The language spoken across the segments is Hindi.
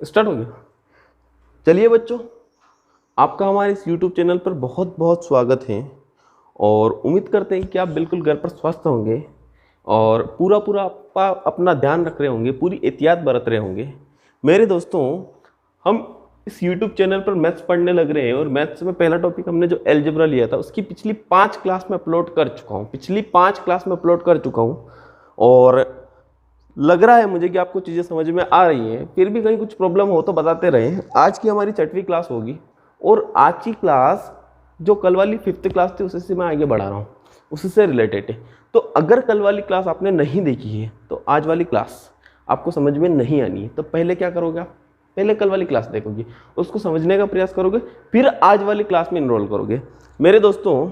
स्टार्ट हो गया। चलिए बच्चों, आपका हमारे इस YouTube चैनल पर बहुत बहुत स्वागत है और उम्मीद करते हैं कि आप बिल्कुल घर पर स्वस्थ होंगे और पूरा अपना ध्यान रख रहे होंगे, पूरी एहतियात बरत रहे होंगे। मेरे दोस्तों, हम इस YouTube चैनल पर मैथ्स पढ़ने लग रहे हैं और मैथ्स में पहला टॉपिक हमने जो अलजेब्रा लिया था उसकी पिछली 5 क्लास में अपलोड कर चुका हूँ और लग रहा है मुझे कि आपको चीज़ें समझ में आ रही हैं। फिर भी कहीं कुछ प्रॉब्लम हो तो बताते रहें। आज की हमारी 6वीं क्लास होगी और आज की क्लास जो कल वाली 5th क्लास थी उसी से मैं आगे बढ़ा रहा हूँ, उसी से रिलेटेड है। तो अगर कल वाली क्लास आपने नहीं देखी है तो आज वाली क्लास आपको समझ में नहीं आनी है। तो पहले क्या करोगे आप? पहले कल वाली क्लास देखोगे, उसको समझने का प्रयास करोगे, फिर आज वाली क्लास में इनरोल करोगे। मेरे दोस्तों,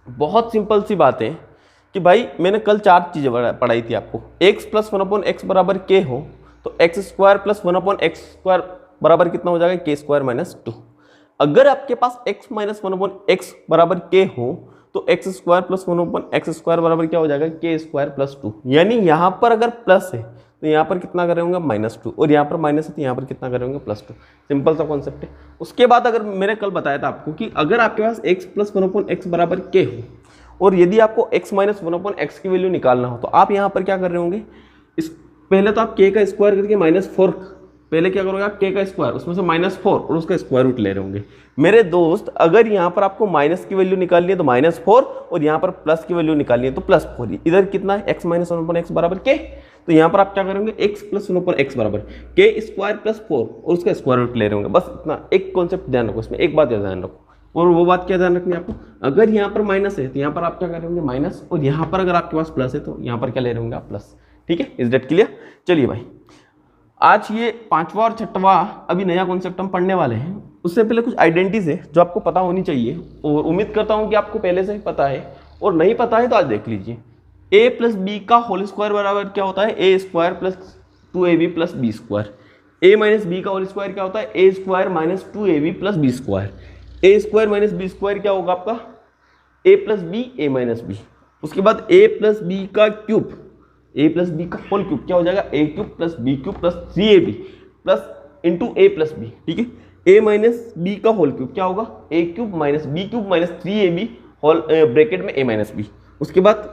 बहुत सिंपल सी बात है कि भाई मैंने कल 4 चीज़ें पढ़ाई थी आपको। x प्लस 1/x बराबर k हो तो x square plus 1/x square बराबर कितना हो जाएगा? k square minus 2। अगर आपके पास x माइनस 1/x बराबर k हो तो x square plus 1/x square बराबर क्या हो जाएगा? k square plus 2। यानी यहाँ पर अगर प्लस है तो यहाँ पर कितना कर रहे होंगे? -2। और यहाँ पर माइनस है तो यहाँ पर कितना कर रहे होंगे? +2। सिंपल सा कॉन्सेप्ट है। उसके बाद अगर मैंने कल बताया था आपको कि अगर आपके पास x प्लस 1/x बराबर k हो और यदि आपको x माइनस 1/x की वैल्यू निकालना हो तो आप यहाँ पर क्या कर रहे होंगे? इस पहले तो आप k का स्क्वायर करके -4, पहले क्या करोगे आप? k का स्क्वायर, उसमें से -4 और उसका स्क्वायर रूट ले रहे होंगे। मेरे दोस्त, अगर यहाँ पर आपको माइनस की वैल्यू निकालनी है तो -4 और यहाँ पर प्लस की वैल्यू निकालनी है तो +4। इधर कितना है? x माइनस 1/x बराबर k। तो यहाँ पर आप क्या करेंगे? x प्लस 1/x बराबर k स्क्वायर प्लस 4 और उसका स्क्वायर रूट ले रहे होंगे। बस इतना एक कॉन्सेप्ट ध्यान रखो, इसमें एक बात ध्यान रखो। और वो बात क्या ध्यान रखनी है आपको? अगर यहाँ पर माइनस है तो यहाँ पर आप क्या करेंगे? माइनस, और यहाँ पर अगर आपके पास प्लस है तो यहाँ पर क्या ले रहे होंगे आप? प्लस। ठीक है, इज दैट क्लियर? चलिए भाई, आज ये 5वां और 6वां अभी नया कॉन्सेप्ट हम पढ़ने वाले हैं। उससे पहले कुछ आइडेंटिटीज है जो आपको पता होनी चाहिए और उम्मीद करता हूँ कि आपको पहले से ही पता है, और नहीं पता है तो आज देख लीजिए। a प्लस बी का होल स्क्वायर बराबर क्या होता है? a square plus 2ab plus B square. a minus B का होल स्क्वायर क्या होता है? a square minus 2ab plus B square. A square minus B square क्या होगा आपका? A plus B, A minus B. उसके बाद ए प्लस बी का क्यूब, ए प्लस बी का होल क्यूब क्या हो जाएगा? A cube plus b cube plus 3ab plus into a plus b. ठीक है, ए माइनस बी का होल क्यूब क्या होगा? A cube minus b cube minus 3ab whole bracket में ए माइनस बी। उसके बाद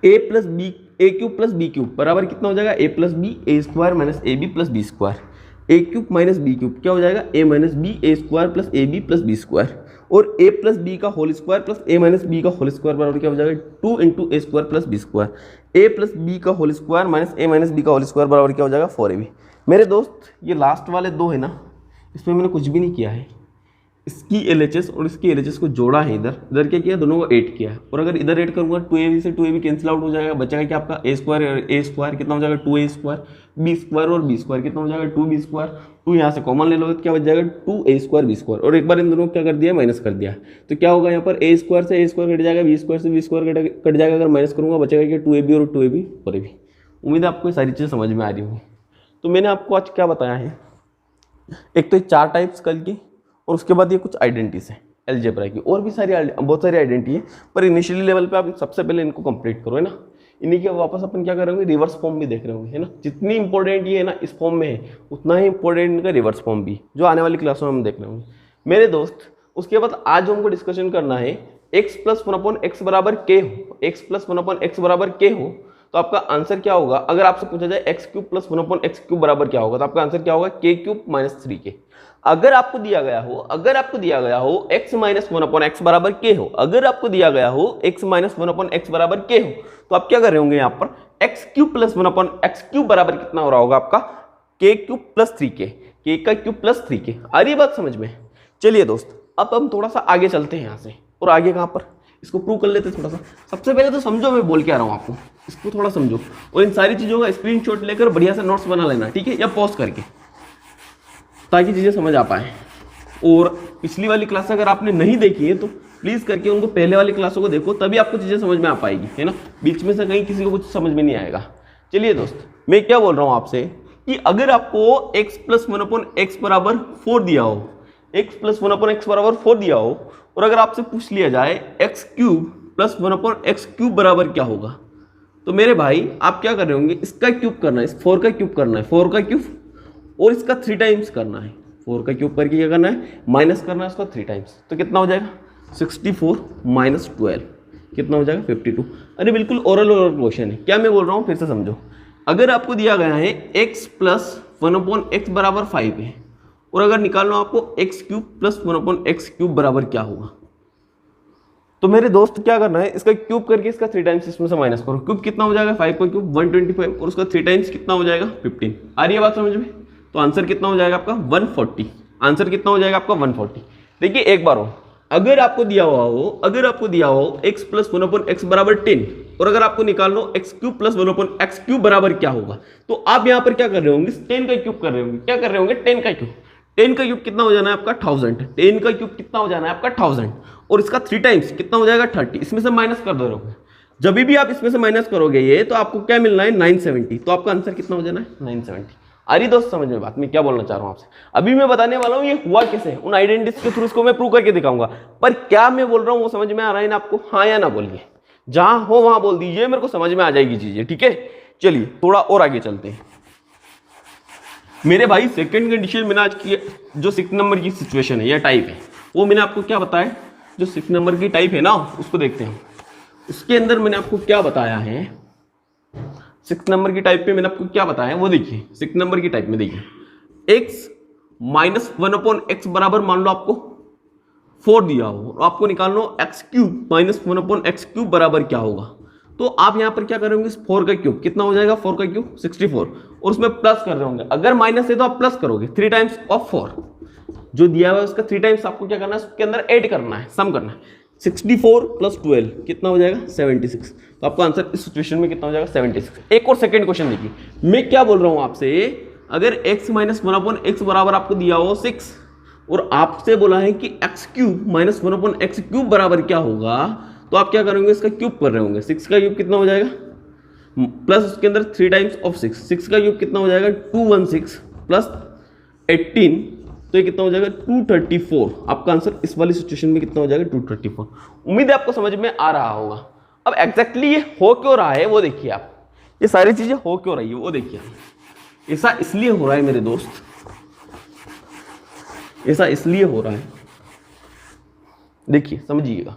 ए plus B, a cube plus b cube बराबर कितना हो जाएगा? A plus B, a square minus a B plus B square. A cube minus b cube क्या हो जाएगा? A minus b, a square plus A B plus B square. और ए प्लस बी का whole square plus A minus B का होल स्क्वायर बराबर क्या हो जाएगा? 2 into A square plus B square. A plus B का whole square minus A minus B का होल स्क्वायर बराबर क्या हो जाएगा? 4ab। मेरे दोस्त, ये लास्ट वाले दो है ना, इसमें मैंने कुछ भी नहीं किया है। इसकी LHS और इसकी LHS को जोड़ा है, इधर क्या किया? दोनों को ऐड किया है। और अगर इधर ऐड करूंगा 2ab से 2ab कैंसिल आउट हो जाएगा, बचेगा क्या आपका? ए स्क्वायर कितना हो जाएगा? 2a square. बी स्क्वायर और बी स्क्वायर कितना हो जाएगा? 2b square. 2 यहाँ से कॉमन ले लो तो क्या बच जाएगा? 2a square B square. और एक बार इन दोनों को क्या कर दिया? माइनस कर दिया। तो क्या होगा यहाँ पर? ए स्क्वायर से ए स्क्वायर कट जाएगा, बी स्क्वायर से बी स्क्वायर कट जाएगा। अगर माइनस करूंगा बचेगा क्या? 2ab और 2ab 4ab। उम्मीद है आपको ये सारी चीज़ें समझ में आ रही होंगी। तो मैंने आपको आज क्या बताया है? एक तो 4 टाइप्स कल की, और उसके बाद ये कुछ आइडेंटिटीज है अलजेब्रा की, और भी बहुत सारी आइडेंटिटी है। पर इनिशियली लेवल पे आप सबसे पहले इनको कंप्लीट करो, है ना। इन्हीं के वापस अपन क्या करेंगे? रिवर्स फॉर्म भी देख रहे होंगे, है ना। जितनी इंपॉर्टेंट ये है ना इस फॉर्म में है, उतना ही इंपॉर्टेंट इनका रिवर्स फॉर्म भी, जो आने वाली क्लासों में हम देख रहे होंगे मेरे दोस्त। उसके बाद आज हमको डिस्कशन करना है x प्लस 1/x बराबर k हो, x प्लस 1/x बराबर k हो तो आपका आंसर क्या होगा? अगर आपसे पूछा जाए x cube plus 1/x cube बराबर क्या होगा तो आपका आंसर क्या होगा? k cube minus 3k। अगर आपको दिया गया हो x माइनस 1/x बराबर k हो, अगर आपको दिया गया हो x माइनस 1/x बराबर k हो तो आप क्या कर रहे होंगे? यहाँ पर x cube plus 1/x cube बराबर कितना हो रहा होगा आपका? k cube plus 3k, k का क्यूब प्लस 3k। आ रही बात समझ में? चलिए दोस्त, अब हम थोड़ा सा आगे चलते हैं यहाँ से, और आगे कहाँ पर इसको प्रूव कर लेते हैं थोड़ा सा। सबसे पहले तो समझो मैं बोल के आ रहा हूँ आपको, इसको थोड़ा समझो और इन सारी चीज़ों का स्क्रीनशॉट लेकर बढ़िया से नोट्स बना लेना, ठीक है, या पॉज करके, ताकि चीज़ें समझ आ पाए। और पिछली वाली क्लास अगर आपने नहीं देखी है तो प्लीज़ करके उनको पहले वाली क्लासों को देखो, तभी आपको चीज़ें समझ में आ पाएगी, है ना। बीच में से कहीं किसी को कुछ समझ में नहीं आएगा। चलिए दोस्त, मैं क्या बोल रहा हूँ आपसे कि अगर आपको x प्लस 1/x बराबर 4 दिया हो, x प्लस 1/x बराबर 4 दिया हो, और अगर आपसे पूछ लिया जाए x cube plus 1/x cube बराबर क्या होगा, तो मेरे भाई आप क्या कर रहे होंगे? इसका क्यूब करना है, इस 4 का क्यूब करना है, 4 का क्यूब और इसका 3 टाइम्स करना है। 4 का क्यूब करके क्या करना है, माइनस करना है उसका 3 टाइम्स। तो कितना हो जाएगा 64 माइनस 12 कितना हो जाएगा 52। अरे बिल्कुल ओरल क्वेश्चन है, क्या मैं बोल रहा हूँ फिर से समझो। अगर आपको दिया गया है x प्लस 1/x बराबर 5 है, और अगर निकालना आपको x cube plus 1/x cube बराबर क्या होगा, तो मेरे दोस्त क्या करना है, इसका क्यूब करके इसका 3 टाइम्स इसमें से माइनस करो। क्यूब कितना हो जाएगा 5 का क्यूब 125 और उसका 3 टाइम्स कितना हो जाएगा 15। आ रही है बात समझ में? तो आंसर कितना हो जाएगा आपका 140। आंसर कितना हो जाएगा आपका 140। देखिए एक बार हो, अगर आपको दिया हुआ हो x प्लस 1/x बराबर 10 और अगर आपको निकालना हो x cube plus 1/x cube बराबर क्या होगा, तो आप यहाँ पर क्या कर रहे होंगे 10 का क्यूब कर रहे होंगे। क्या कर रहे होंगे 10 का क्यूब। 10 का क्यूब कितना हो जाना है आपका 1000। 10 का क्यूब कितना हो जाना है आपका 1000 और इसका 3 टाइम्स कितना हो जाएगा 30। इसमें से माइनस कर दो रहोगे, जब भी आप इसमें से माइनस करोगे ये, तो आपको क्या मिलना है 970। तो आपका आंसर कितना हो जाना है 970। अरे दोस्त समझ में बात मैं क्या बोलना चाह रहा हूँ आपसे। अभी मैं बताने वाला हूँ ये हुआ कैसे, उन आइडेंटिटीज के थ्रू इसको मैं प्रूव करके दिखाऊंगा। पर क्या मैं बोल रहा हूँ वो समझ में आ रहा है ना आपको? हाँ या ना बोलिए, जहां हो वहां बोल दीजिए, मेरे को समझ में आ जाएगी चीजें। ठीक है, चलिए थोड़ा और आगे चलते हैं मेरे भाई। सेकंड कंडीशन मैंने आज की जो 6 नंबर की सिचुएशन है या टाइप है, वो मैंने आपको क्या बताया, जो 6 नंबर की टाइप है ना उसको देखते हैं। उसके अंदर मैंने आपको क्या बताया है, 6 नंबर की टाइप पे मैंने आपको क्या बताया है वो देखिए। 6 नंबर की टाइप में देखिए x माइनस 1/x बराबर मान लो आपको 4 दिया हो और आपको निकालना हो x cube minus 1/x cube बराबर क्या होगा। तो आप यहां पर क्या करोगे 4 का क्यूब कितना हो जाएगा 4 का क्यूब 64 और उसमें प्लस कर रहे होंगे। अगर माइनस है तो आप प्लस करोगे 3 टाइम्स ऑफ 4 जो दिया हुआ है उसका 3 टाइम्स आपको क्या करना है उसके अंदर ऐड करना है, सम करना है। 64 प्लस 12 कितना हो जाएगा 76। तो आपका आंसर इस सिचुएशन में कितना हो जाएगा 76। एक और सेकंड क्वेश्चन देखिए, मैं क्या बोल रहा हूं आपसे, अगर x माइनस 1/x बराबर आपको दिया हो 6 और आपसे बोला है कि x cube minus 1/x cube बराबर क्या होगा, तो आप क्या करेंगे इसका क्यूब कर रहे होंगे। 6 का क्यूब कितना हो जाएगा प्लस उसके अंदर 3 टाइम्स ऑफ 6। 6 का क्यूब कितना हो जाएगा 216 प्लस 18 तो ये कितना हो जाएगा 234। आपका आंसर इस वाली सिचुएशन में कितना हो जाएगा 234। उम्मीद है आपको समझ में आ रहा होगा। अब एग्जैक्टली ये हो क्यों रहा है वो देखिए आप, ये सारी चीजें हो क्यों रही है वो देखिए। ऐसा इसलिए हो रहा है मेरे दोस्त, ऐसा इसलिए हो रहा है, देखिए समझिएगा।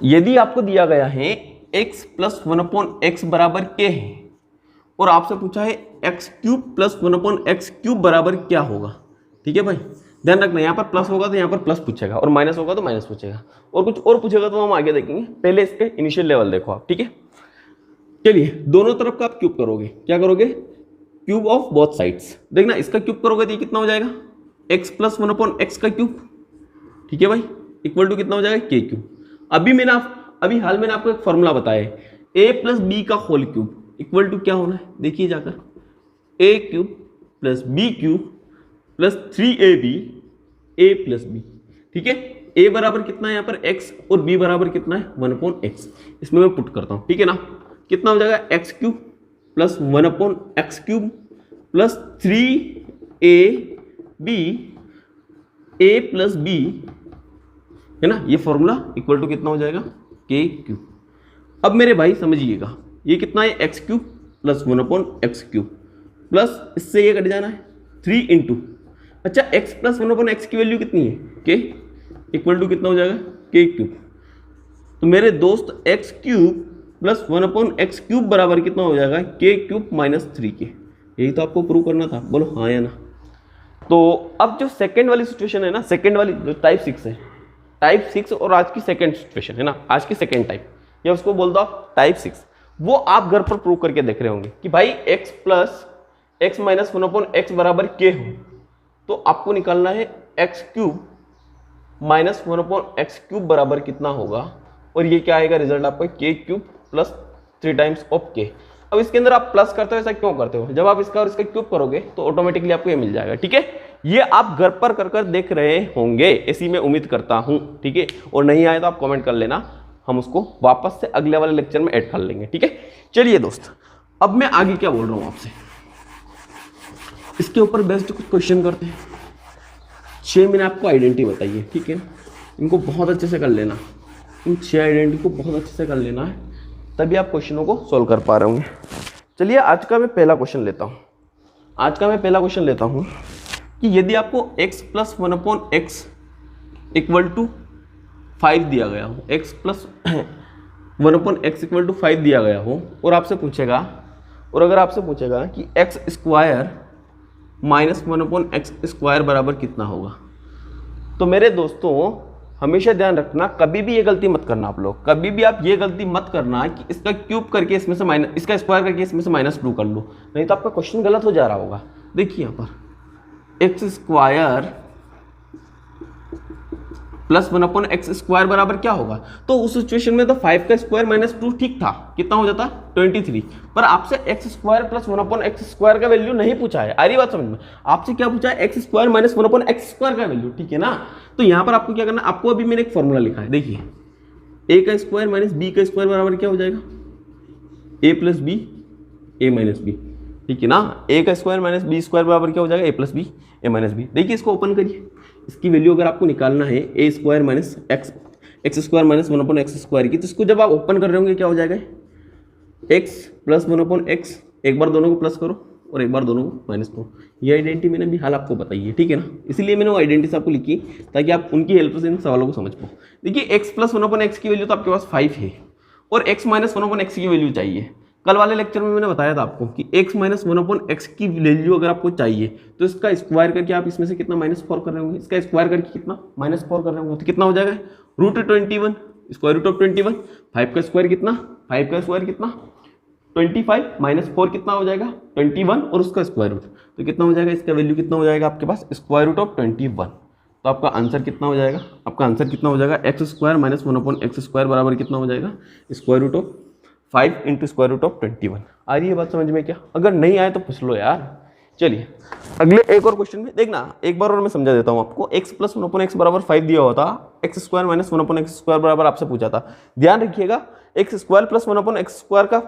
यदि आपको दिया गया है x प्लस 1/x बराबर k है और आपसे पूछा है x cube plus 1/x cube बराबर क्या होगा, ठीक है भाई ध्यान रखना, यहाँ पर प्लस होगा तो यहाँ पर प्लस पूछेगा और माइनस होगा तो माइनस पूछेगा और कुछ और पूछेगा तो हम आगे देखेंगे। पहले इसके इनिशियल लेवल देखो आप, ठीक है। चलिए दोनों तरफ का आप क्यूब करोगे, क्या करोगे क्यूब ऑफ बोथ साइड्स। देखना इसका क्यूब करोगे तो ये कितना हो जाएगा x प्लस 1/x का क्यूब, ठीक है भाई, इक्वल टू कितना हो जाएगा k क्यूब। अभी हाल मैंने आपको एक फॉर्मूला बताया है a प्लस बी का होल क्यूब इक्वल टू क्या होना है, देखिए जाकर a cube plus b cube plus 3ab a plus b, ठीक है। a बराबर कितना है यहाँ पर x और b बराबर कितना है 1/x। इसमें मैं पुट करता हूँ, ठीक है ना। कितना हो जाएगा x cube plus 1/x cube plus 3ab a plus b है ना, ये फॉर्मूला इक्वल टू कितना हो जाएगा k क्यूब। अब मेरे भाई समझिएगा ये कितना है x cube plus 1/x cube plus इससे ये कट जाना है 3 इंटू, अच्छा x प्लस 1/x की वैल्यू कितनी है k इक्वल टू कितना हो जाएगा k क्यूब। तो मेरे दोस्त x cube plus 1/x cube बराबर कितना हो जाएगा k क्यूब माइनस 3k। यही तो आपको प्रूव करना था, बोलो हाँ या ना। तो अब जो सेकेंड वाली सिचुएशन है ना, सेकेंड वाली जो टाइप 6 है, टाइप 6 और आज की सेकेंड सिचुएशन है ना, आज की सेकेंड टाइप या उसको बोल दो आप टाइप 6, वो आप घर पर प्रूव करके देख रहे होंगे कि भाई x plus x minus 1/x बराबर k हो, तो आपको निकालना है x cube minus 1/x cube बराबर कितना होगा, और ये क्या आएगा रिजल्ट आपका k cube plus 3 times of k। अब इसके अंदर आप प्लस करते हो, ऐसा क्यों करते हो, जब आप इसका और इसका क्यूब करोगे तो ऑटोमेटिकली आपको ये मिल जाएगा, ठीक है। ये आप घर पर कर देख रहे होंगे ऐसी मैं उम्मीद करता हूं, ठीक है। और नहीं आए तो आप कमेंट कर लेना, हम उसको वापस से अगले वाले लेक्चर में ऐड कर लेंगे, ठीक है। चलिए दोस्त अब मैं आगे क्या बोल रहा हूं आपसे, इसके ऊपर बेस्ड कुछ क्वेश्चन करते हैं। 6 मैंने आपको आइडेंटिटी बताई है, ठीक है, इनको बहुत अच्छे से कर लेना, इन 6 आइडेंटिटी को बहुत अच्छे से कर लेना है, तभी आप क्वेश्चनों को सोल्व कर पा रहे होंगे। चलिए आज का मैं पहला क्वेश्चन लेता हूँ। आज का मैं पहला क्वेश्चन लेता हूँ कि यदि आपको x plus 1/x equal to 5 दिया गया हो, x plus 1/x equal to 5 दिया गया हो और आपसे पूछेगा, और अगर आपसे पूछेगा कि x square minus 1/x square बराबर कितना होगा, तो मेरे दोस्तों हमेशा ध्यान रखना, कभी भी ये गलती मत करना आप लोग, कभी भी आप ये गलती मत करना कि इसका क्यूब करके इसमें से माइनस, इसका स्क्वायर करके इसमें से -2 कर लो, नहीं तो आपका क्वेश्चन गलत हो जा रहा होगा। देखिए यहाँ पर x square plus 1/x square बराबर क्या होगा, तो उस सिचुएशन में तो 5 का स्क्वायर -2 ठीक था, कितना हो जाता 23। पर आपसे x square plus 1/x square का वैल्यू नहीं पूछा है, आ रही बात समझ में, आपसे क्या पूछा है x square minus 1/x square का वैल्यू, ठीक है ना। तो यहाँ पर आपको क्या करना, आपको अभी मैंने एक फॉर्मूला लिखा है, देखिए a का स्क्वायर माइनस b का स्क्वायर बराबर क्या हो जाएगा, a plus B a minus B, ठीक है ना। a का स्क्वायर माइनस बी स्क्वायर बराबर क्या हो जाएगा, a plus B a minus B. देखिए इसको ओपन करिए, इसकी वैल्यू अगर आपको निकालना है a square minus x square minus 1/x square की, तो इसको जब आप ओपन कर रहे होंगे क्या हो जाएगा, x प्लस 1/x, एक बार दोनों को प्लस करो और एक बार दोनों को माइनस करो। ये आइडेंटिटी मैंने भी हाल आपको बताई है, ठीक है ना, इसीलिए मैंने वो आइडेंटिटी आपको लिखी ताकि आप उनकी हेल्प से इन सवालों को समझ पाओ। देखिए x प्लस 1/x की वैल्यू तो आपके पास 5 है और x माइनस 1/x की वैल्यू चाहिए। कल वाले लेक्चर में मैंने बताया था आपको कि x माइनस 1/x की वैल्यू अगर आपको चाहिए तो इसका स्क्वायर करके आप इसमें से कितना -4 कर रहे होंगे, इसका स्क्वायर करके कितना -4 कर रहे होंगे, तो कितना हो जाएगा √21, स्क्वायर रूट ऑफ 21। 5 का स्क्वायर कितना, 5 का स्क्वायर कितना 25 -4 कितना हो जाएगा 21 और उसका स्क्वायर रूट, तो कितना हो जाएगा, इसका वैल्यू कितना हो जाएगा आपके पास स्क्वायर रूट ऑफ 21। तो आपका आंसर कितना हो जाएगा, आपका आंसर कितना हो जाएगा, x square minus 1/x square बराबर कितना हो जाएगा, square root of 5 into square root of 21। आ रही है बात समझ में क्या, अगर नहीं आए तो पूछ लो यार। चलिए अगले एक और क्वेश्चन में देखना, एक बार और मैं समझा देता हूँ आपको। x प्लस 1/x बराबर 5 दिया हुआ था, x square minus 1/x square बराबर आपसे पूछा था। ध्यान रखिएगा x square plus 1/x square का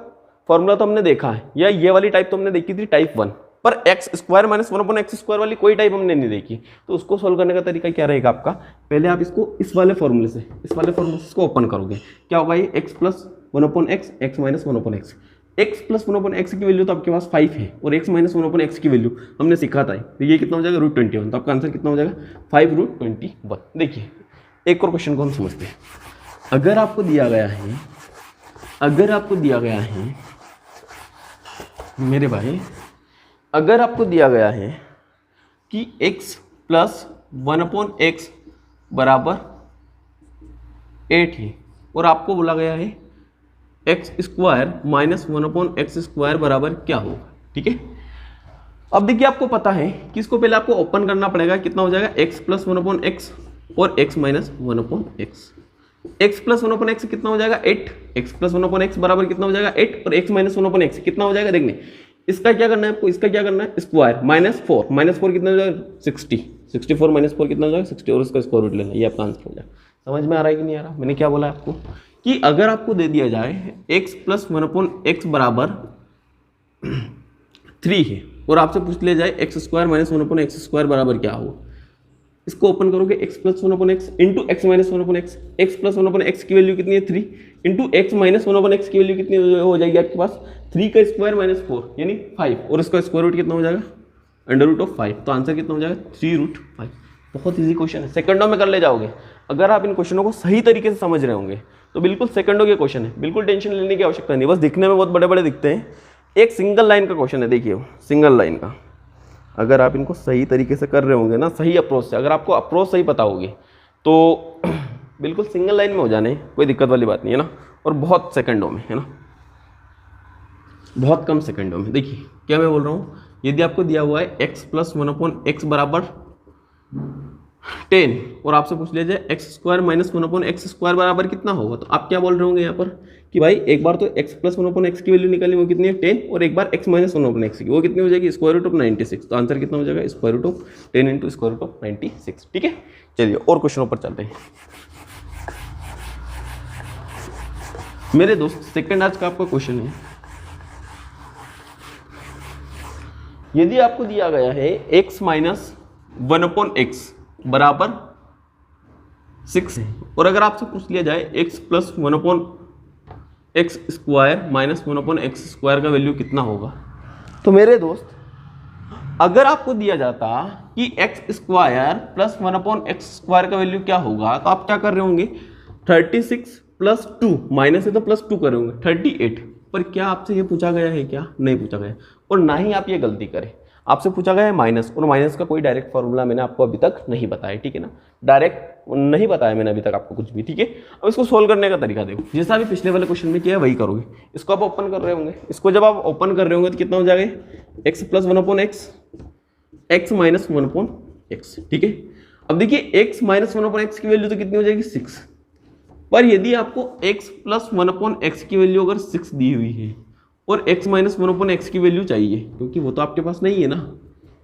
फॉर्मूला तो हमने देखा है, या ये वाली टाइप तो हमने देखी थी टाइप 1, पर x square minus 1/x square वाली कोई टाइप हमने नहीं देखी। तो उसको सोल्व करने का तरीका क्या रहेगा आपका, पहले आप इसको इस वाले फॉर्मूले से इसको ओपन करोगे, क्या होगा ये x plus 1/x x minus 1/x, x plus 1/x की वैल्यू तो आपके पास 5 है और x माइनस 1/x की वैल्यू हमने सीखा था, तो ये कितना हो जाएगा √21। तो आपका आंसर कितना हो जाएगा 5√21। देखिए एक और क्वेश्चन को हम समझते हैं। अगर आपको दिया गया है मेरे भाई, अगर आपको दिया गया है कि x प्लस 1/x बराबर 8 है और आपको बोला गया है x square minus 1/x square बराबर क्या होगा, ठीक है। अब देखिए आपको पता है कि इसको पहले आपको ओपन करना पड़ेगा, कितना हो जाएगा x प्लस 1/x और x minus 1/x। x plus 1/x कितना हो जाएगा 8, x प्लस 1/x बराबर कितना हो जाएगा 8 और x माइनस 1/x कितना हो जाएगा, देखने इसका क्या करना है आपको, इसका क्या करना है स्क्वायर -4 कितना हो जाएगा 60, 64 -4 कितना हो जाएगा 60 और उसका स्क्वायर रूट लेना, ये आपका आंसर हो जाएगा। समझ में आ रहा है कि नहीं आ रहा, मैंने क्या बोला आपको कि अगर आपको दे दिया जाए x प्लस 1/x बराबर 3 है और आपसे पूछ लिया जाए x square minus 1/x square बराबर क्या होगा, इसको ओपन करोगे x plus 1/x into x minus 1/x, x plus 1/x की वैल्यू कितनी है 3 इंटू x माइनस 1/x की वैल्यू कितनी हो जाएगी आपके पास 3 का स्क्वायर -4 यानी 5 और इसका स्क्वायर रूट कितना हो जाएगा √5। तो आंसर कितना हो जाएगा 3√5। बहुत ईजी क्वेश्चन है, सेकंडों में कर ले जाओगे। अगर आप इन क्वेश्चनों को सही तरीके से समझ रहे होंगे तो बिल्कुल सेकंडों के क्वेश्चन है, बिल्कुल टेंशन लेने की आवश्यकता नहीं, बस दिखने में बहुत बड़े बड़े दिखते हैं। एक सिंगल लाइन का क्वेश्चन है, देखिए सिंगल लाइन का, अगर आप इनको सही तरीके से कर रहे होंगे ना, सही अप्रोच से, अगर आपको अप्रोच सही पता होगी तो बिल्कुल सिंगल लाइन में हो जाने, कोई दिक्कत वाली बात नहीं है ना, और बहुत सेकंडों में है ना, बहुत कम सेकंडों में। देखिए क्या मैं बोल रहा हूँ, यदि आपको दिया हुआ है x प्लस 1/x बराबर 10 और आपसे पूछ लिया जाए x square minus 1/x square बराबर कितना होगा, तो आप क्या बोल रहे होंगे यहाँ पर कि भाई एक बार तो x प्लस 1/x की वैल्यू निकाली, वो कितनी है 10, और एक बार x माइनस 1/x की, वो कितनी हो जाएगी स्क्वायर रूट ऑफ 96। तो आंसर कितना हो जाएगा square root of 10 into square root of 96, ठीक है। चलिए और क्वेश्चनों पर चलते हैं मेरे दोस्त। सेकंड आज का आपका क्वेश्चन है, यदि आपको दिया गया है x माइनस 1/x बराबर 6 है और अगर आपसे पूछ लिया जाए x plus 1/x square minus 1/x square का वैल्यू कितना होगा, तो मेरे दोस्त अगर आपको दिया जाता कि एक्स स्क्वायर प्लस 1/x² का वैल्यू क्या होगा, तो आप क्या कर रहे होंगे, 36 प्लस 2 माइनस है तो प्लस 2 कर रहे होंगे 38। पर क्या आपसे ये पूछा गया है, क्या नहीं पूछा गया, और ना ही आप ये गलती करें, आपसे पूछा गया है माइनस, और माइनस का कोई डायरेक्ट फॉर्मूला मैंने आपको अभी तक नहीं बताया, ठीक है ना, डायरेक्ट नहीं बताया मैंने अभी तक आपको कुछ भी, ठीक है। अब इसको सोल्व करने का तरीका देखो, जैसा भी पिछले वाले क्वेश्चन में किया है वही करोगे। इसको आप ओपन कर रहे होंगे, इसको जब आप ओपन कर रहे होंगे तो कितना हो जाएगा, x plus 1/x, x minus 1/x, ठीक है। अब देखिए x माइनस 1/x की वैल्यू तो कितनी हो जाएगी, 6। पर यदि आपको x प्लस 1/x की वैल्यू अगर 6 दी हुई है और x माइनस 1/x की वैल्यू चाहिए, क्योंकि वो तो आपके पास नहीं है ना,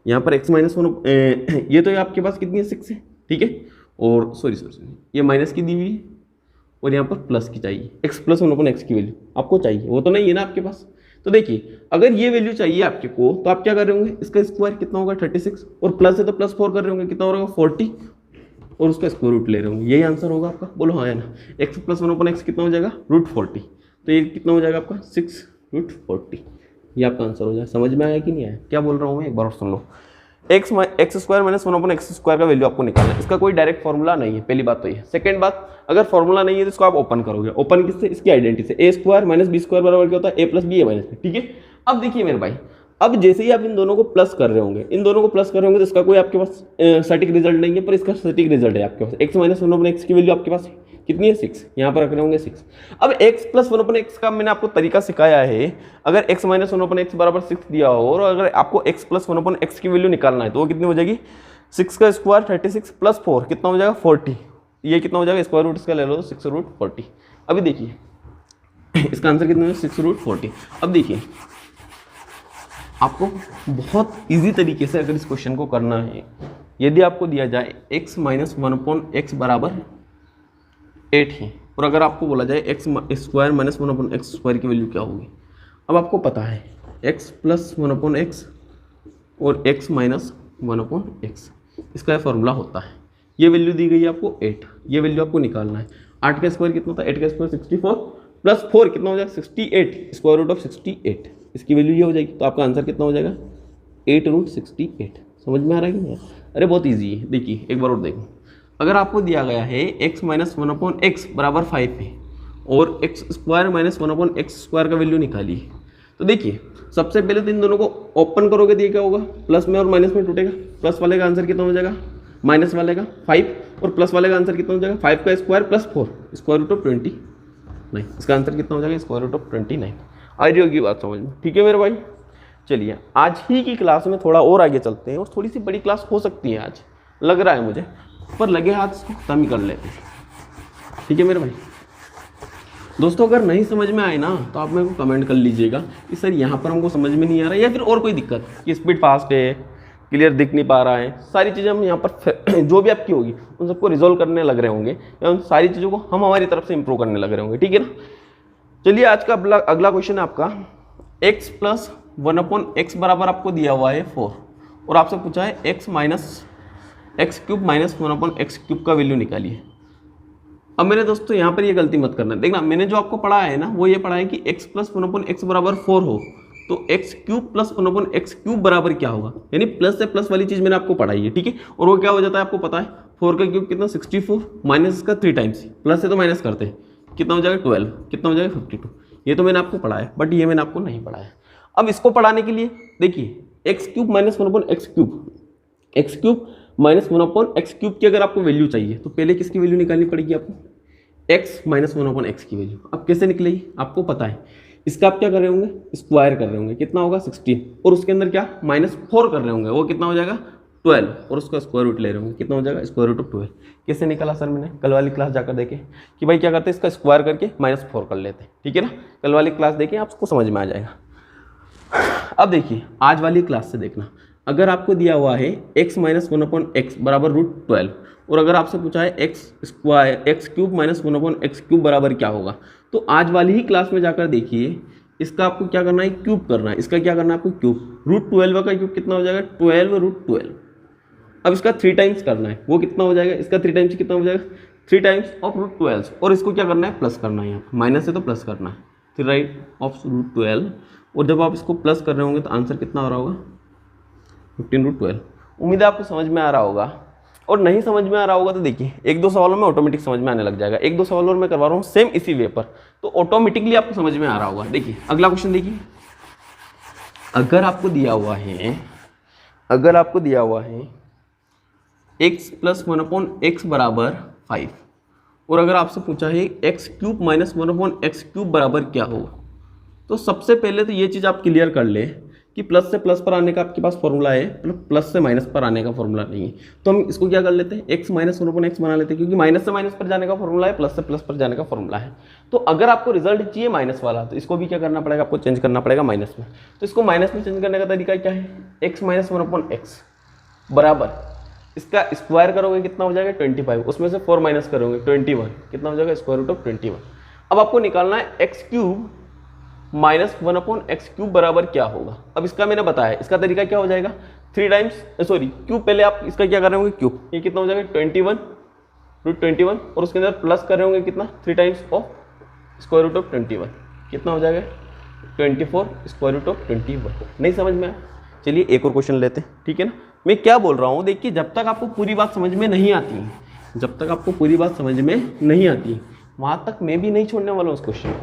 यहाँ पर x माइनस 1 ये तो आपके पास कितनी है, 6 है, ठीक है। और सॉरी ये माइनस की दी हुई है और यहाँ पर प्लस की चाहिए, x प्लस 1/x की वैल्यू आपको चाहिए, वो तो नहीं है ना आपके पास। तो देखिए अगर ये वैल्यू चाहिए आपके को, तो आप क्या कर रहे होंगे, इसका स्क्वायर कितना होगा 36, और प्लस है तो प्लस 4 कर रहे होंगे, कितना होगा 40, और उसका स्क्वायर रूट ले रहे होंगे, यही आंसर होगा आपका, बोलो हाँ है ना। x प्लस 1/x कितना हो जाएगा, √40, तो ये कितना हो जाएगा आपका 6√40, ये आपका आंसर हो जाएगा। समझ में आया कि नहीं आया, क्या बोल रहा हूँ मैं, एक बार और सुन लो। x² माइनस 1/x² का वैल्यू आपको निकालना है, इसका कोई डायरेक्ट फॉर्मूला नहीं है, पहली बात तो ये। सेकंड बात, अगर फॉर्मूला नहीं है तो इसको आप ओपन करोगे, ओपन किससे, इसकी आइडेंटिटी से, a² माइनस b² बराबर क्या होता है, a plus B A minus B, ठीक है। अब देखिए मेरे भाई, अब जैसे ही आप इन दोनों को प्लस कर रहे होंगे, इन दोनों को प्लस कर रहे होंगे, तो इसका कोई आपके पास सटीक रिजल्ट नहीं है, पर इसका सटीक रिजल्ट है आपके पास। x माइनस 1/x की वैल्यू आपके पास कितनी है, 6, यहाँ पर रख रहे होंगे 6। अब x प्लस 1/x का मैंने आपको तरीका सिखाया है, अगर x माइनस 1/x बराबर 6 दिया हो और अगर आपको x प्लस 1/x की वैल्यू निकालना है, तो वो कितनी हो जाएगी, 6 का स्क्वायर 36 प्लस 4 कितना हो जाएगा 40, ये कितना हो जाएगा, स्क्वायर रूट इसका ले लो 6√40। अभी देखिए इसका आंसर कितना है, 6√40। अब देखिए आपको बहुत इजी तरीके से अगर इस क्वेश्चन को करना है, यदि आपको दिया जाए x माइनस 1/x बराबर 8 है, और अगर आपको बोला जाए x स्क्वायर माइनस 1/x² की वैल्यू क्या होगी, अब आपको पता है x प्लस 1/x और x माइनस 1/x, इसका फॉर्मूला होता है, ये वैल्यू दी गई है आपको 8, ये वैल्यू आपको निकालना है। 8 का स्क्वायर कितना था, 8 का स्क्वायर 64 प्लस 4 कितना हो जाएगा 68, स्क्वायर रूट ऑफ 68, इसकी वैल्यू ये हो जाएगी, तो आपका आंसर कितना हो जाएगा 8√68। समझ में आ रहा है कि नहीं? अरे बहुत ईजी है, देखिए एक बार और देखो, अगर आपको दिया गया है x माइनस 1/x बराबर 5 है और x स्क्वायर माइनस 1/x² का वैल्यू निकालिए, तो देखिए सबसे पहले तो इन दोनों को ओपन करोगे तो ये क्या होगा, प्लस में और माइनस में टूटेगा, प्लस वाले का आंसर कितना हो जाएगा, माइनस वाले का 5, और प्लस वाले का आंसर कितना हो जाएगा, 5 का square plus 4 square root of 29, इसका आंसर कितना हो जाएगा, स्क्वायर रूट ऑफ 29। आ रही होगी बात समझ में, ठीक है मेरे भाई। चलिए आज ही की क्लास में थोड़ा और आगे चलते हैं, और थोड़ी सी बड़ी क्लास हो सकती है आज, लग रहा है मुझे, पर लगे हाथ इसको खत्म ही कर लेते हैं, ठीक है मेरे भाई। दोस्तों अगर नहीं समझ में आए ना तो आप मेरे को कमेंट कर लीजिएगा कि सर यहाँ पर हमको समझ में नहीं आ रहा है, या फिर और कोई दिक्कत कि स्पीड फास्ट है, क्लियर दिख नहीं पा रहा है, सारी चीज़ें हम यहाँ पर जो भी आपकी होगी उन सबको रिजोल्व करने लग रहे होंगे, या उन सारी चीज़ों को हम हमारी तरफ से इंप्रूव करने लग रहे होंगे, ठीक है ना। चलिए आज का अगला क्वेश्चन है आपका, x प्लस 1/x बराबर आपको दिया हुआ है 4, और आपसे पूछा है x minus x³ minus 1/x³ का वैल्यू निकालिए। अब मेरे दोस्तों यहाँ पर ये गलती मत करना, देखना मैंने जो आपको पढ़ा है ना, वो ये पढ़ा है कि x प्लस 1/x बराबर 4 हो तो x³ प्लस 1/x³ बराबर क्या होगा, यानी प्लस से प्लस वाली चीज़ मैंने आपको पढ़ाई है, ठीक है। और वो क्या हो जाता है आपको पता है, 4 का क्यूब कितना 64 माइनस इसका 3 टाइम्स, प्लस से तो माइनस करते हैं, कितना हो जाएगा 12, कितना हो जाएगा 52, ये तो मैंने आपको पढ़ा है, बट ये मैंने आपको नहीं पढ़ाया। अब इसको पढ़ाने के लिए देखिए x³ minus 1/x³, x³ minus 1/x³ की अगर आपको वैल्यू चाहिए तो पहले किसकी वैल्यू निकालनी पड़ेगी आपको, x माइनस 1/x की वैल्यू। अब कैसे निकलेगी आपको पता है, इसका आप क्या कर रहे होंगे, स्क्वायर कर रहे होंगे, कितना होगा 16, और उसके अंदर क्या -4 कर रहे होंगे, वो कितना हो जाएगा 12, और उसका स्क्वायर रूट ले रहे होंगे, कितना हो जाएगा स्क्वायर रूट ऑफ 12। कैसे निकाला सर, मैंने कल वाली क्लास जाकर देखे कि भाई क्या करते हैं, इसका स्क्वायर करके -4 कर लेते हैं, ठीक है ना। कल वाली क्लास देखें आपको समझ में आ जाएगा। अब देखिए आज वाली क्लास से देखना, अगर आपको दिया हुआ है x माइनस 1/x बराबर √12, और अगर आपसे पूछा है x³ माइनस 1/x³ बराबर क्या होगा, तो आज वाली ही क्लास में जाकर देखिए, इसका आपको क्या करना है, क्यूब करना है, इसका क्या करना है आपको क्यूब, √12 का क्यूब कितना हो जाएगा 12√12। अब इसका 3 टाइम्स करना है, वो कितना हो जाएगा, इसका 3 टाइम्स कितना हो जाएगा 3 टाइम्स ऑफ √12, और इसको क्या करना है प्लस करना है, यहाँ माइनस है तो प्लस करना है, 3 ऑफ √12, और जब आप इसको प्लस कर रहे होंगे तो आंसर कितना हो रहा होगा 15√12। उम्मीद है आपको समझ में आ रहा होगा, और नहीं समझ में आ रहा होगा तो देखिए एक दो सवालों में ऑटोमेटिक समझ में आने लग जाएगा। एक दो सवालों में मैं करवा रहा हूँ सेम इसी वे पर, तो ऑटोमेटिकली आपको समझ में आ रहा होगा। देखिए अगला क्वेश्चन देखिए, अगर आपको दिया हुआ है x + 1/x बराबर 5, और अगर आपसे पूछा है x³ - 1/x³ बराबर क्या होगा, तो सबसे पहले तो ये चीज़ आप क्लियर कर ले कि प्लस से प्लस पर आने का आपके पास फॉर्मूला है, प्लस से माइनस पर आने का फॉर्मूला नहीं है। तो हम इसको क्या कर लेते हैं, x - 1/x बना लेते हैं, क्योंकि माइनस से माइनस पर जाने का फॉर्मूला है, प्लस से प्लस पर जाने का फॉर्मूला है। तो अगर आपको रिजल्ट चाहिए माइनस वाला, तो इसको भी क्या करना पड़ेगा, आपको चेंज करना पड़ेगा माइनस में। तो इसको माइनस में चेंज करने का तरीका क्या है, x - 1/x बराबर, इसका स्क्वायर करोगे कितना हो जाएगा 25, उसमें से 4 माइनस करोगे 21, कितना हो जाएगा √21। अब आपको निकालना है x³ - 1/x³ बराबर क्या होगा। अब इसका मैंने बताया, इसका तरीका क्या हो जाएगा, 3 टाइम्स क्यूब, पहले आप इसका क्या कर रहे होंगे क्यूब, ये कितना हो जाएगा 21 और उसके अंदर प्लस कर रहे होंगे कितना 3 टाइम्स ऑफ √21, कितना हो जाएगा 24 √21। नहीं समझ में आया, चलिए एक और क्वेश्चन लेते हैं, ठीक है ना। मैं क्या बोल रहा हूँ, देखिए जब तक आपको पूरी बात समझ में नहीं आती, वहाँ तक मैं भी नहीं छोड़ने वाला हूँ उस क्वेश्चन।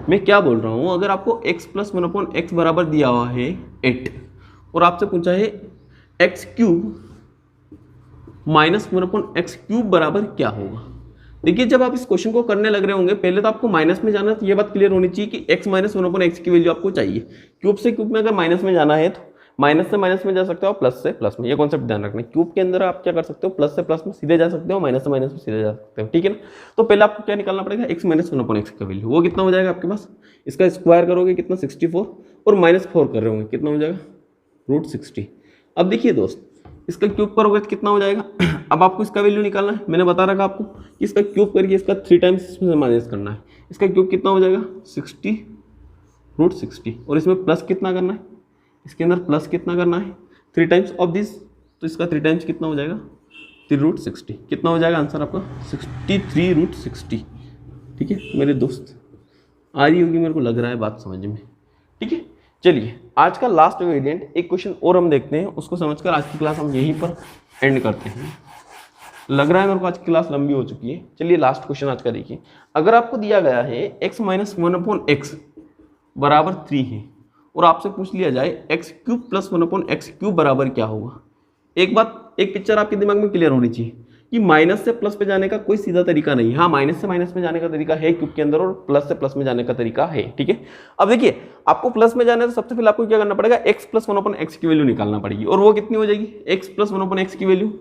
मैं क्या बोल रहा हूँ, अगर आपको x + 1/x बराबर दिया हुआ है 8, और आपसे पूछा है x³ - 1/x³ बराबर क्या होगा। देखिए जब आप इस क्वेश्चन को करने लग रहे होंगे, पहले तो आपको माइनस में जाना है, तो ये बात क्लियर होनी चाहिए कि x - 1/x की वैल्यू आपको चाहिए। क्यूब से क्यूब में अगर माइनस में जाना है तो माइनस से माइनस में जा सकते हो, प्लस से प्लस में, ये कॉन्सेप्ट ध्यान रखना है। क्यूब के अंदर आप क्या कर सकते हो, प्लस से प्लस में सीधे जा सकते हो, माइनस से माइनस में सीधे जा सकते हो, ठीक है ना। तो पहले आपको क्या निकालना पड़ेगा, x - 1/x का वैल्यू, वो कितना हो जाएगा आपके पास, इसका स्क्वायर करोगे कितना 64, और -4 कर रहे होंगे, कितना हो जाएगा √60। अब देखिए दोस्त, इसका क्यूब करोगे तो कितना हो जाएगा। अब आपको इसका वैल्यू निकालना है, मैंने बता रखा आपको कि इसका क्यूब करके इसका 3 टाइम्स इसमें माइनस करना है। इसका क्यूब कितना हो जाएगा 60 √60, और इसमें प्लस कितना करना है, इसके अंदर प्लस कितना करना है 3 टाइम्स ऑफ दिस, तो इसका 3 टाइम्स कितना हो जाएगा 3 √60, कितना हो जाएगा आंसर आपका 63 √60। ठीक है मेरे दोस्त, आ रही होगी, मेरे को लग रहा है बात समझ में, ठीक है। चलिए आज का लास्ट वेरिएंट एक क्वेश्चन और हम देखते हैं, उसको समझकर आज की क्लास हम यहीं पर एंड करते हैं। लग रहा है मेरे को आज की क्लास लंबी हो चुकी है। चलिए लास्ट क्वेश्चन आज का देखिए, अगर आपको दिया गया है x - 1/x बराबर 3 है, और आपसे पूछ लिया जाए x³ + 1/x³ बराबर क्या होगा। एक बात, एक पिक्चर आपके दिमाग में क्लियर होनी चाहिए कि माइनस से प्लस पे जाने का कोई सीधा तरीका नहीं है। हाँ, माइनस से माइनस में जाने का तरीका है क्यूब के अंदर, और प्लस से प्लस में जाने का तरीका है, ठीक है। अब देखिए आपको प्लस में जाना है तो सबसे पहले आपको क्या करना पड़ेगा, x + 1/x की वैल्यू निकालना पड़ेगी, और वो कितनी हो जाएगी, x + 1/x की वैल्यू,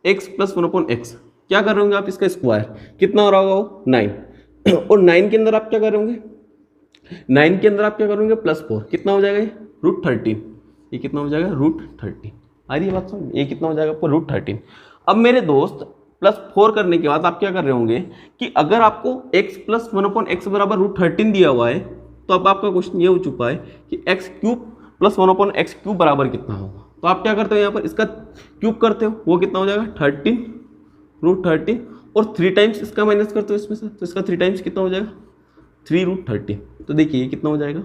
x + 1/x क्या कर रहे होंगे आप, इसका स्क्वायर कितना हो रहा होगा वो 9, और 9 के अंदर आप क्या कर रहे होंगे, 9 के अंदर आप क्या करोगे +4, कितना हो जाएगा ये √13, ये कितना हो जाएगा √13। आ रही है बात समझ, ये कितना हो जाएगा आपको √13। अब मेरे दोस्त +4 करने के बाद आप क्या कर रहे होंगे कि अगर आपको x + 1/x बराबर √13 दिया हुआ है, तो अब आपका क्वेश्चन ये हो चुका है कि x³ + 1/x³ बराबर कितना होगा। तो आप क्या करते हो, यहाँ पर इसका क्यूब करते हो, वो कितना हो जाएगा 13 √13, और 3 टाइम्स इसका माइनस करते हो इसमें से, तो इसका 3 टाइम्स कितना हो जाएगा 3 √13। तो देखिए ये कितना हो जाएगा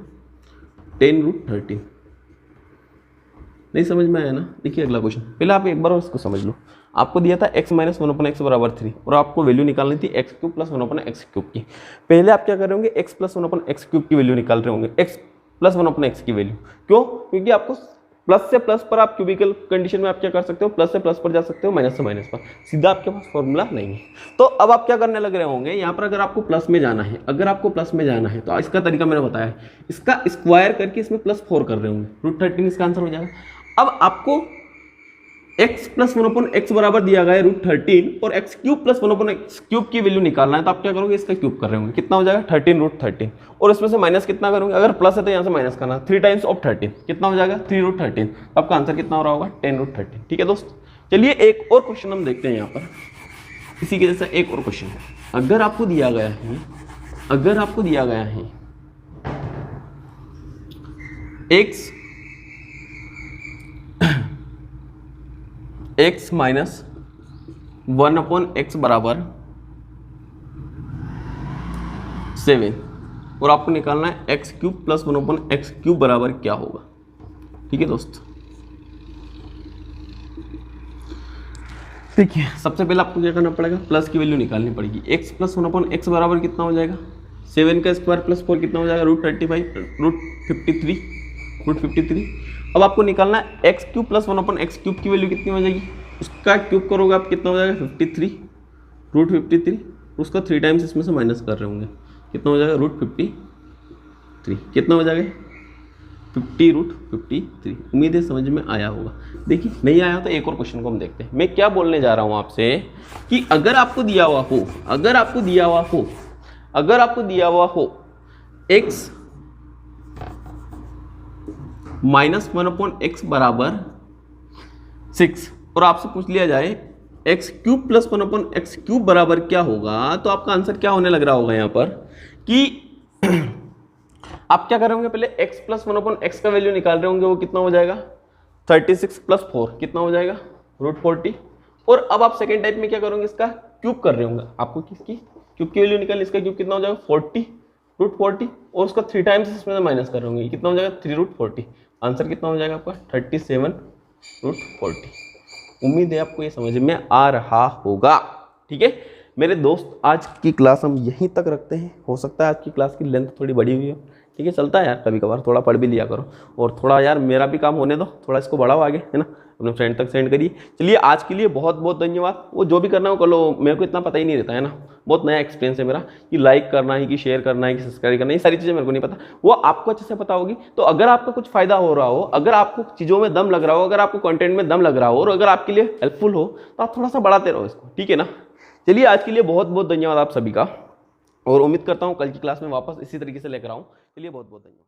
10 √13। नहीं समझ में आया ना। देखिए अगला क्वेश्चन, पहले आप एक बार और इसको समझ लो। आपको दिया था x - 1/x बराबर 3, और आपको वैल्यू निकालनी थी x³ + 1/x³ की। पहले आप क्या कर रहे होंगे, x + 1/x³ की वैल्यू निकाल रहे होंगे, x + 1/x की वैल्यू। क्यों, क्योंकि आपको प्लस से प्लस पर, आप क्यूबिकल कंडीशन में आप क्या कर सकते हो, प्लस से प्लस पर जा सकते हो, माइनस से माइनस पर, सीधा आपके पास फॉर्मूला नहीं है। तो अब आप क्या करने लग रहे होंगे, यहाँ पर अगर आपको प्लस में जाना है, तो इसका तरीका मैंने बताया, इसका स्क्वायर करके इसमें +4 कर रहे होंगे, √13 इसका आंसर हो जाएगा। अब आपको x + 1/x बराबर दिया गया है √13, और x³ + 1/x³ की वैल्यू निकालना है, तो आप क्या करोगे, इसका क्यूब कर रहे होंगे, कितना हो जाएगा 13 √13, और इसमें से माइनस कितना करोगे, अगर प्लस है तो यहाँ से माइनस करना, 3 टाइम्स ऑफ 13 कितना हो जाएगा 3 √13। आपका आंसर कितना हो रहा होगा 10 √13। ठीक है दोस्त, चलिए एक और क्वेश्चन हम देखते हैं यहाँ पर, इसी के जैसा एक और क्वेश्चन। अगर आपको दिया गया है x - 1/x बराबर 7, और आपको निकालना है x³ + 1/x³ बराबर क्या होगा। ठीक है दोस्त, देखिए सबसे पहले आपको क्या करना पड़ेगा, प्लस की वैल्यू निकालनी पड़ेगी। x प्लस 1/x बराबर कितना हो जाएगा, 7 का स्क्वायर प्लस 4 कितना हो जाएगा, √53। अब आपको निकालना है x cube plus 1/x cube की वैल्यू कितनी हो जाएगी, उसका क्यूब करोगे आप कितना हो जाएगा, 53 √53, उसका 3 टाइम्स इसमें से माइनस कर रहे होंगे, कितना हो जाएगा, √53, कितना हो जाएगा 50√53। उम्मीद है समझ में आया होगा। देखिए नहीं आया तो एक और क्वेश्चन को हम देखते हैं। मैं क्या बोलने जा रहा हूँ आपसे कि अगर आपको दिया हुआ हो x -1/x बराबर 6 और आपसे पूछ लिया जाए x cube plus 1/x cube बराबर क्या होगा, तो आपका आंसर क्या होने लग रहा होगा यहाँ पर कि आप क्या कर रहे होंगे, पहले x प्लस 1/x का वैल्यू निकाल रहे होंगे, वो कितना हो जाएगा 36 प्लस 4 कितना हो जाएगा √40। और अब आप सेकेंड टाइप में क्या करोगे, इसका क्यूब कर रहे होंगे, आपको किसकी क्यूब की वैल्यू निकालनी, इसका क्यूब कितना हो जाएगा 40 √40 और उसका 3 टाइम्स इसमें से माइनस कर रहे होंगे, कितना हो जाएगा 3√40। आंसर कितना हो जाएगा आपका 37√40। उम्मीद है आपको ये समझ में आ रहा होगा। ठीक है मेरे दोस्त, आज की क्लास हम यहीं तक रखते हैं। हो सकता है आज की क्लास की लेंथ थोड़ी बड़ी हुई हो, ठीक है चलता है यार, कभी कभार थोड़ा पढ़ भी लिया करो और थोड़ा यार मेरा भी काम होने दो, थोड़ा इसको बढ़ाओ आगे, है ना, अपने फ्रेंड तक सेंड करिए। चलिए आज के लिए बहुत बहुत धन्यवाद। वो जो भी करना हो कर लो, मेरे को इतना पता ही नहीं रहता है ना, बहुत नया एक्सपीरियंस है मेरा कि लाइक करना है कि शेयर करना है कि सब्सक्राइब करना है, ये सारी चीज़ें मेरे को नहीं पता, वो आपको अच्छे से पता होगी। तो अगर आपका कुछ फायदा हो रहा हो, अगर आपको चीज़ों में दम लग रहा हो, अगर आपको कंटेंट में दम लग रहा हो और अगर आपके लिए हेल्पफुल हो तो आप थोड़ा सा बढ़ाते रहो इसको, ठीक है ना। चलिए आज के लिए बहुत बहुत धन्यवाद आप सभी का और उम्मीद करता हूँ कल की क्लास में वापस इसी तरीके से लेकर आऊँ। चलिए बहुत बहुत धन्यवाद।